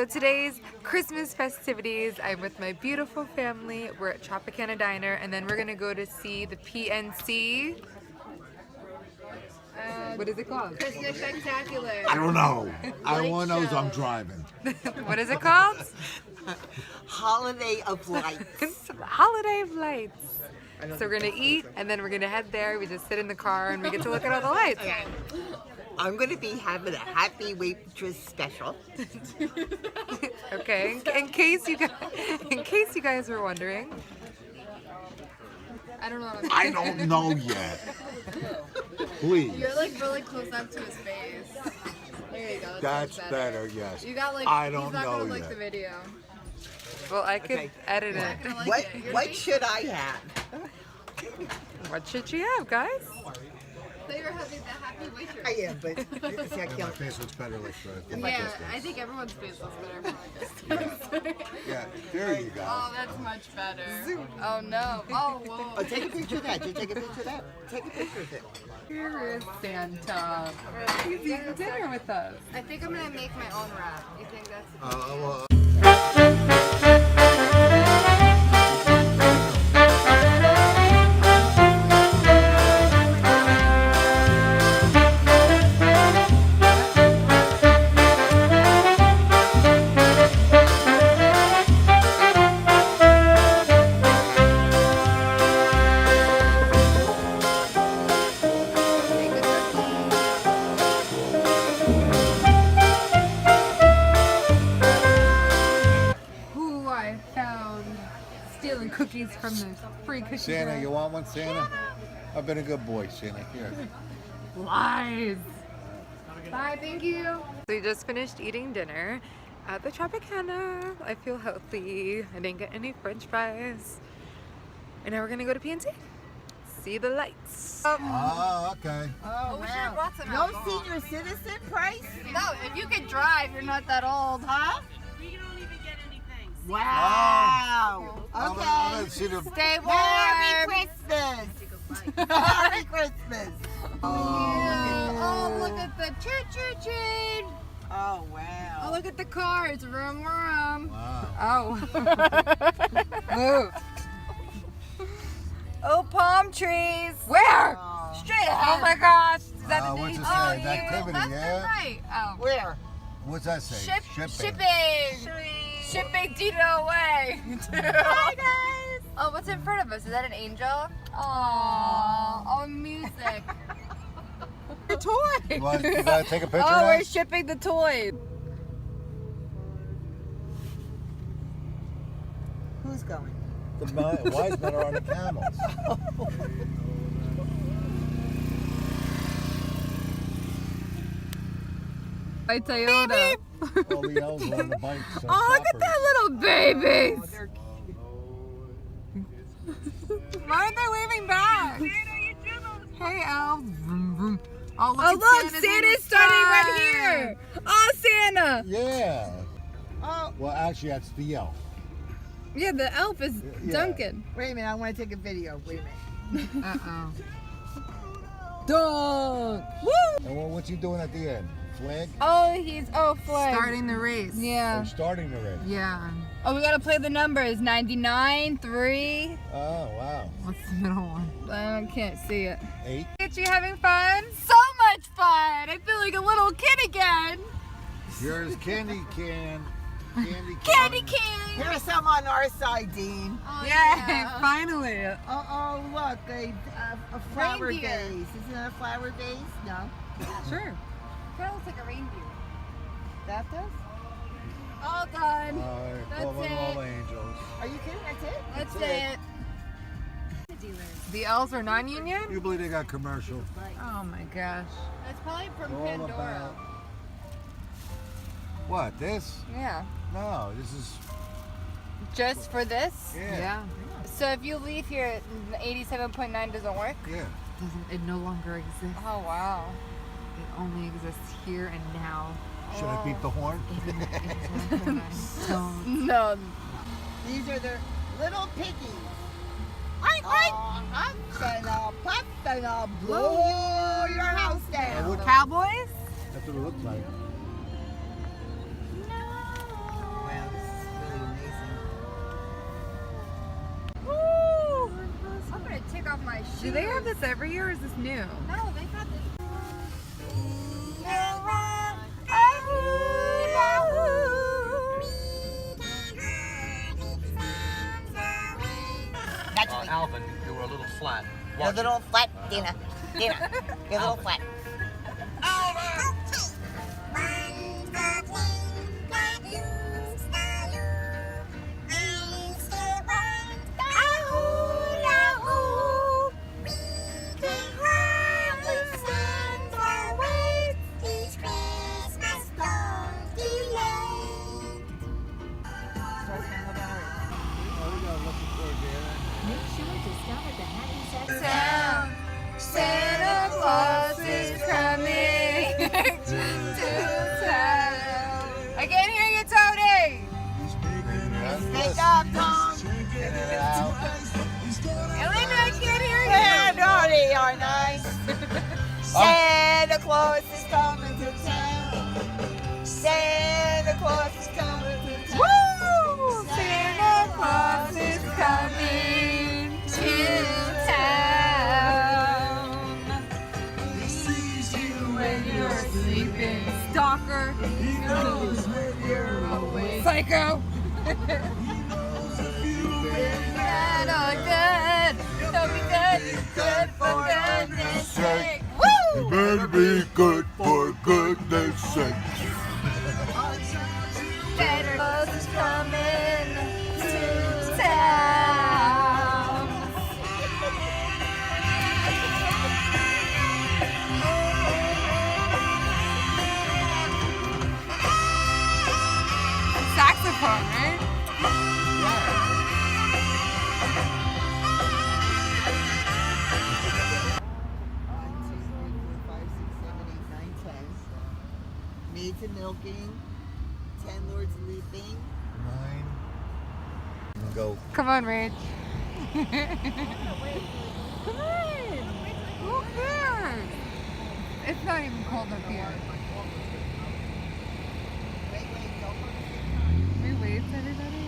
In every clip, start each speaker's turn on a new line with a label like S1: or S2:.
S1: today's Christmas festivities, I'm with my beautiful family. We're at Tropicana Diner, and then we're gonna go to see the PNC. What is it called?
S2: Christmas Spectacular.
S3: I don't know. I want knows I'm driving.
S1: What is it called?
S4: Holiday of Lights.
S1: Holiday of Lights. So we're gonna eat, and then we're gonna head there. We just sit in the car, and we get to look at all the lights.
S4: Okay. I'm going to be having a Happy Waitress special.
S1: Okay. In case you guys were wondering.
S2: I don't know what I'm
S3: I don't know yet. Please.
S2: You're like really close up to his face. There you go.
S3: That's better, yes.
S2: You got like,
S3: I don't
S2: he's not
S3: know
S2: gonna like
S3: yet.
S2: the video.
S1: Well, I could
S4: Okay.
S1: edit
S2: He's
S1: it.
S2: not gonna like
S4: What
S2: it. Your
S4: what
S2: face-
S4: should I have?
S1: What should you have, guys?
S2: So you're having the Happy Waitress.
S4: I am, but see, I
S3: Yeah, my
S4: can't.
S3: face looks better like that.
S2: Yeah, I think everyone's face looks better.
S3: Yeah, there you go.
S2: Oh, that's much better. Oh no. Oh, whoa.
S4: Oh, take a picture of that. Just take a picture of that. Take a picture of it.
S1: Here is Santa. He's eating dinner with us.
S2: I think I'm gonna make my own wrap. You think that's
S3: Well,
S1: Who I found stealing cookies from the free cookie
S3: Santa,
S1: jar.
S3: you want one, Santa? I've been a good boy, Santa. Here.
S1: Lies. Bye, thank you. So we just finished eating dinner at the Tropicana. I feel healthy. I didn't get any french fries. And now we're gonna go to PNC. See the lights.
S3: Oh, okay.
S2: Oh, we should have brought some
S4: No
S2: alcohol.
S4: senior citizen price?
S2: No, if you can drive, you're not that old, huh?
S4: Wow.
S3: Oh,
S4: Okay.
S3: let's see the.
S2: Stay
S4: Merry
S2: warm.
S4: Christmas. Merry Christmas.
S2: Oh, look at the choo-choo-choo.
S4: Oh,
S2: Oh,
S4: wow.
S2: look at the cars. Vroom, vroom.
S3: Wow.
S1: Oh. Move.
S2: Oh, palm trees.
S1: Where?
S4: Oh.
S2: Straight
S1: Oh
S2: ahead.
S1: my gosh. Is that the
S3: What's
S1: date?
S3: it
S2: Oh,
S3: say?
S2: you
S3: Activity,
S2: left
S3: yeah?
S2: and right. Oh.
S4: Where?
S3: What's that say?
S2: Shipping. Shipping Dito away. Hi, guys. Oh, what's in front of us? Is that an angel? Aww. Oh, music.
S1: The toy.
S3: You want to take a picture
S2: Oh,
S3: of
S2: we're
S3: that?
S2: shipping the toys.
S4: Who's going?
S3: The wise men are on the camels.
S1: By Toyota.
S3: All the elves are on the bikes.
S1: Oh, look at that little babies. Why aren't they waving back? Hey, elves. Vroom, vroom. Oh, look,
S2: Oh, look,
S1: Santa's in
S2: Santa's
S1: the
S2: starting right
S1: sky.
S2: here. Oh, Santa.
S3: Yeah.
S4: Oh,
S3: Well, actually, that's the elf.
S2: Yeah, the elf is
S3: Yeah.
S2: Duncan.
S4: wait a minute. I want to take a video. Wait a minute.
S1: Uh-oh.
S2: Dunk. Woo.
S3: And what's he doing at the end? Flag?
S2: Oh, he's flag.
S1: Starting the race.
S2: Yeah.
S3: Or starting the race?
S1: Yeah.
S2: Oh, we gotta play the numbers. 99, 3.
S3: Oh, wow.
S1: What's the middle one?
S2: I can't see it.
S3: 8?
S1: Get you having fun?
S2: So much fun. I feel like a little kid again.
S3: Here's candy can.
S2: Candy cane.
S4: Here's some on our side, Dean.
S2: Oh,
S1: Yeah, finally.
S4: Oh, look. A flower
S2: Reindeer.
S4: vase. Isn't that a flower vase? No.
S1: Sure.
S2: That looks like a reindeer.
S4: That does?
S2: All done.
S3: That's
S2: That's
S3: all
S2: it.
S3: angels.
S4: Are you kidding? That's it?
S2: That's
S3: That's
S2: it.
S1: The elves are non-union?
S3: You believe they got commercial?
S1: Oh my gosh.
S2: That's probably from
S3: All
S2: Pandora.
S3: about- What, this?
S2: Yeah.
S3: No, this is,
S2: Just for this?
S3: yeah.
S2: So if you leave here, 87.9 doesn't work?
S3: Yeah.
S1: It no longer exists.
S2: Oh, wow.
S1: It only exists here and now.
S3: Should I beat the horn?
S1: Don't.
S2: No.
S4: These are the little piggies.
S2: Oink,
S4: Oh, I'm gonna blow your house down.
S3: What-
S1: Cowboys?
S3: That's what it looks like.
S2: my shoes.
S1: Do they have this every year or is this new?
S2: No, they've had this.
S3: Alvin, you were a little flat.
S4: You're a little flat, Dana. Dana, you're a little flat.
S2: Santa Claus is coming to town. I can't hear you, Tony.
S4: Take off, Tom.
S2: Elena, I can't hear you.
S4: Yeah, naughty or nice. Santa Claus is coming to town. Santa Claus is coming to town.
S2: Woo! Santa Claus is coming to town. He sees you when you're sleeping, stalker. He knows when you're awake. Psycho. Bad or good, don't be good, good for goodness sake. Woo!
S3: Better be good for goodness sake.
S2: Santa Claus is coming to town. Saxophone, right?
S4: 8 to milking, 10 lords leaping.
S3: 9. Go.
S1: Come on, Rach. Come on. Who cares? It's not even cold up here. We wave to everybody.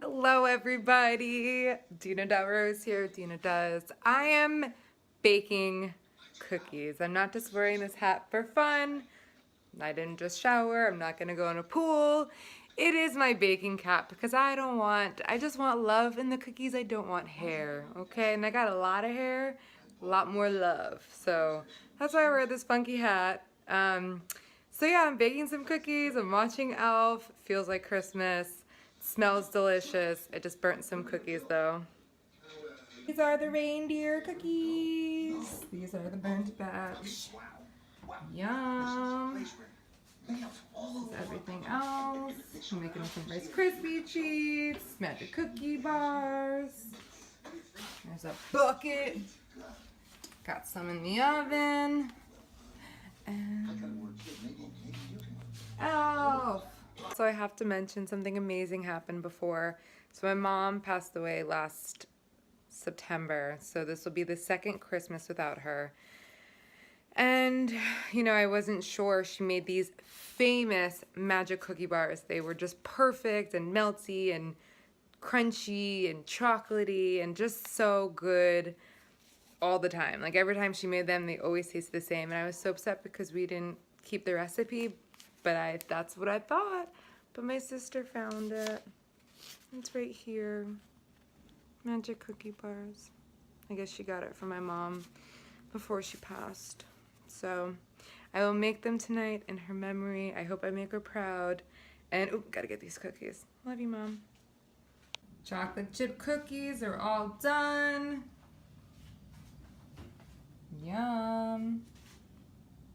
S1: Hello everybody, Dina Rose here, Dina Does. I am baking cookies. I'm not just wearing this hat for fun. I didn't just shower, I'm not gonna go in a pool. It is my baking cap because I just want love in the cookies, I don't want hair, okay? And I got a lot of hair, a lot more love. So that's why I wear this funky hat. So yeah, I'm baking some cookies, I'm watching Elf, feels like Christmas. Smells delicious. I just burnt some cookies though. These are the reindeer cookies. These are the burnt batch. Yum. This is everything else. I'm making some Rice Krispie treats, magic cookie bars. There's a bucket. Got some in the oven. And Elf. So I have to mention something amazing happened before. So my mom passed away last September. So this will be the second Christmas without her. And, you know, I wasn't sure. She made these famous magic cookie bars. They were just perfect and melty and crunchy and chocolatey and just so good all the time. Like every time she made them, they always taste the same. And I was so upset because we didn't keep the recipe. But that's what I thought. But my sister found it. It's right here. Magic cookie bars. I guess she got it from my mom before she passed. So I will make them tonight in her memory. I hope I make her proud. And, oop, gotta get these cookies. Love you, Mom. Chocolate chip cookies are all done. Yum.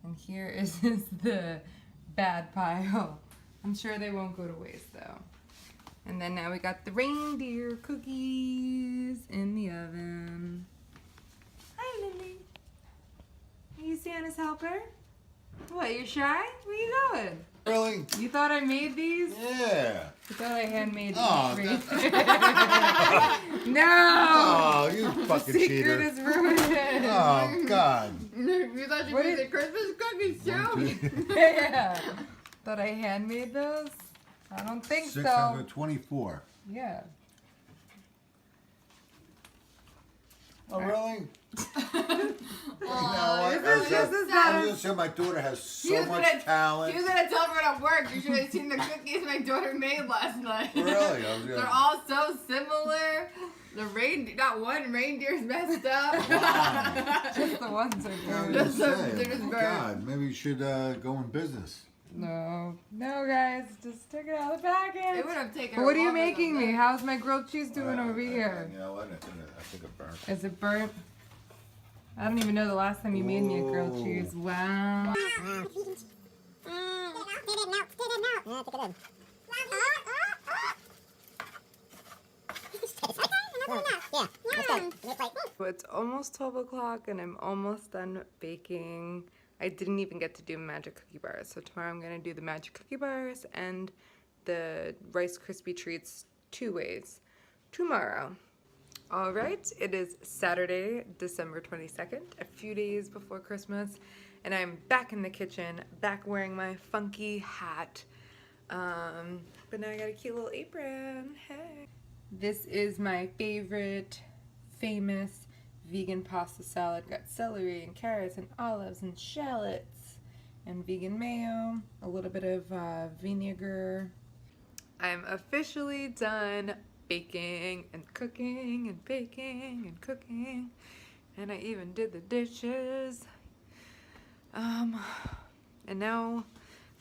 S1: And here is the bad pile. I'm sure they won't go to waste though. And then now we got the reindeer cookies in the oven. Hi, Lily. Are you Santa's helper? What, you're shy? Where you going?
S3: Really?
S1: You thought I made these?
S3: Yeah.
S1: You thought I handmade these?
S3: Oh,
S1: No!
S3: Oh, you fucking
S1: Secret
S3: cheater.
S1: is ruined.
S3: Oh, God.
S2: You thought you made the Christmas cookies too?
S1: Yeah. Thought I handmade those? I don't think so.
S3: 624.
S1: Yeah.
S3: Oh, really?
S2: Aw,
S1: This is not
S3: I was gonna say my daughter has
S2: He
S3: so
S2: was
S3: much
S2: gonna-
S3: talent.
S2: He was gonna tell everyone at work. You should have seen the cookies my daughter made last night.
S3: Really? I was
S2: They're
S3: gonna...
S2: all so similar. Not one reindeer's messed up.
S1: just the ones are
S3: I
S1: good.
S3: was
S2: Just
S3: gonna
S2: the-
S3: say,
S2: they're just
S3: oh,
S2: burnt.
S3: God, maybe you should go in business.
S1: No, guys, just take it out of the package.
S2: It would have taken.
S1: But what are you
S2: longer than
S1: making me?
S2: that.
S1: How's my grilled cheese doing over here?
S3: You know what? I think it burnt.
S1: Is it burnt? I don't even know the last time you made me a grilled
S3: Whoa.
S1: cheese. Wow. It's almost 12 o'clock and I'm almost done baking. I didn't even get to do magic cookie bars. So tomorrow I'm gonna do the magic cookie bars and the Rice Krispie treats 2 ways. Tomorrow. All right, it is Saturday, December 22nd, a few days before Christmas, and I'm back in the kitchen, back wearing my funky hat. But now I got a cute little apron. Hey. This is my favorite, famous vegan pasta salad. Got celery and carrots and olives and shallots and vegan mayo, a little bit of vinegar. I'm officially done baking and cooking and baking and cooking, and I even did the dishes. And now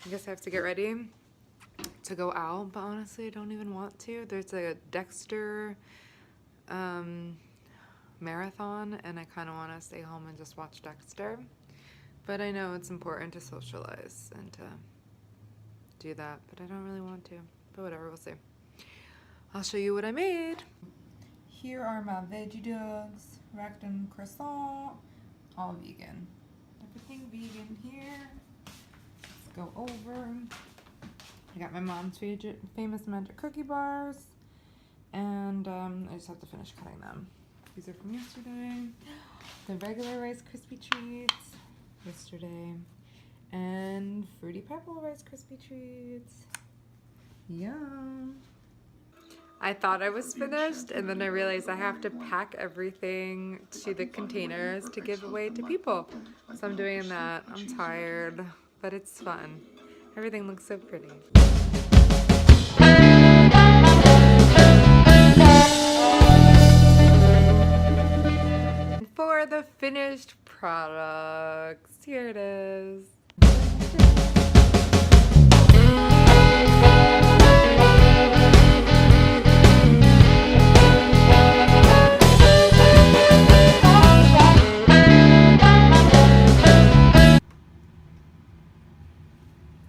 S1: I guess I have to get ready to go out, but honestly I don't even want to. There's a Dexter marathon and I kind of want to stay home and just watch Dexter, but I know it's important to socialize and to do that, but I don't really want to, but whatever, we'll see. I'll show you what I made. Here are my veggie dogs, wrapped in croissant, all vegan. Everything vegan here. Let's go over. I got my mom's famous magic cookie bars, and I just have to finish cutting them. These are from yesterday. The regular Rice Krispie treats, yesterday, and Fruity Pebble Rice Krispie treats. Yum. I thought I was finished, and then I realized I have to pack everything to the containers to give away to people. So I'm doing that. I'm tired, but it's fun. Everything looks so pretty. For the finished products, here it is.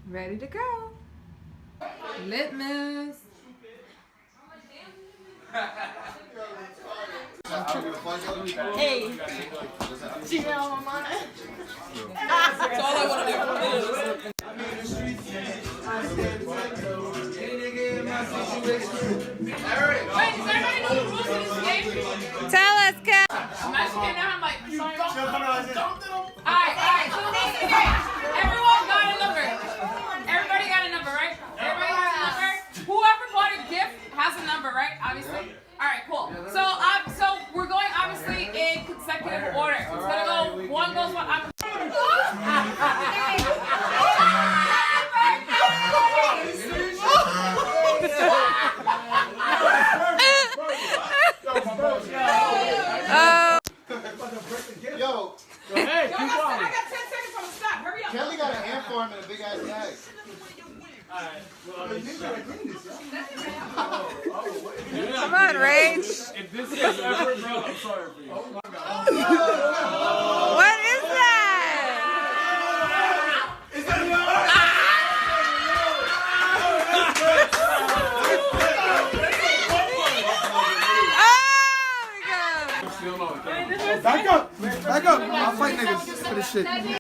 S1: Ready to go. Litmas.
S4: Hey. See me on my mind? That's all I want to do.
S1: Tell us, Kat.
S2: I'm like, Alright, so this is it. Everyone got a number. Everybody got a number, right? Everybody has a number. Whoever bought a gift has a number, right? Obviously. Alright, cool. So we're going obviously in consecutive order. It's gonna go one goes one.
S3: Yo,
S5: Hey, keep
S2: I
S5: on.
S2: got 10 seconds from the stop. Hurry up.
S3: Kelly got an ant farm and a big ass bag.
S5: Alright, well,
S1: Come on, Rach.
S5: if this is ever, bro, I'm sorry for you.
S1: What is that?
S5: still know.
S3: Back up. Back up. I'll fight niggas for this shit.